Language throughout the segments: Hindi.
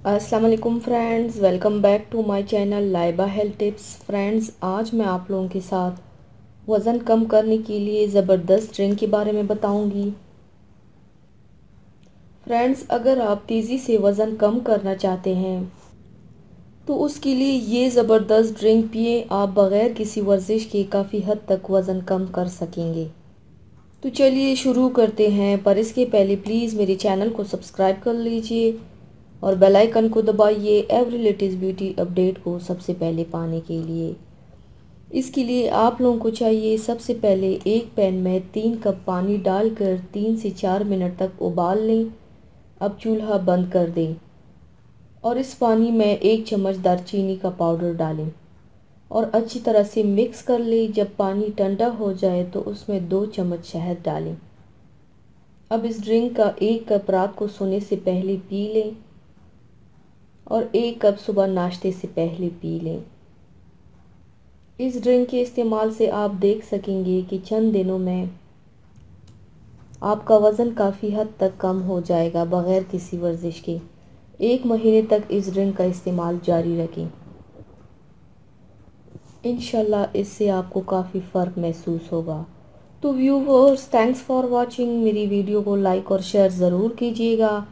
अस्सलाम वालेकुम friends, welcome back to my channel Laiba health tips. Friends, आज मैं आप लोगों के साथ वज़न कम करने के लिए ज़बरदस्त ड्रिंक के बारे में बताऊंगी। फ्रेंड्स, अगर आप तेज़ी से वज़न कम करना चाहते हैं तो उसके लिए ये ज़बरदस्त ड्रिंक पिए। आप बग़ैर किसी वर्जिश के काफ़ी हद तक वज़न कम कर सकेंगे। तो चलिए शुरू करते हैं, पर इसके पहले प्लीज़ मेरे चैनल को सब्सक्राइब कर लीजिए और बेल आइकन को दबाइए एवरी लेटेस्ट ब्यूटी अपडेट को सबसे पहले पाने के लिए। इसके लिए आप लोगों को चाहिए, सबसे पहले एक पैन में 3 कप पानी डालकर 3 से 4 मिनट तक उबाल लें। अब चूल्हा बंद कर दें और इस पानी में 1 चम्मच दालचीनी का पाउडर डालें और अच्छी तरह से मिक्स कर लें। जब पानी ठंडा हो जाए तो उसमें 2 चम्मच शहद डालें। अब इस ड्रिंक का 1 कप रात को सोने से पहले पी लें और 1 कप सुबह नाश्ते से पहले पी लें। इस ड्रिंक के इस्तेमाल से आप देख सकेंगे कि चंद दिनों में आपका वज़न काफ़ी हद तक कम हो जाएगा बग़ैर किसी वर्जिश के। 1 महीने तक इस ड्रिंक का इस्तेमाल जारी रखें। इंशाल्लाह इससे आपको काफ़ी फ़र्क महसूस होगा। तो व्यूअर्स, थैंक्स फॉर वॉचिंग। मेरी वीडियो को लाइक और शेयर ज़रूर कीजिएगा।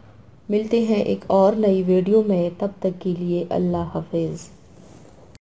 मिलते हैं एक और नई वीडियो में, तब तक के लिए अल्लाह हाफिज़।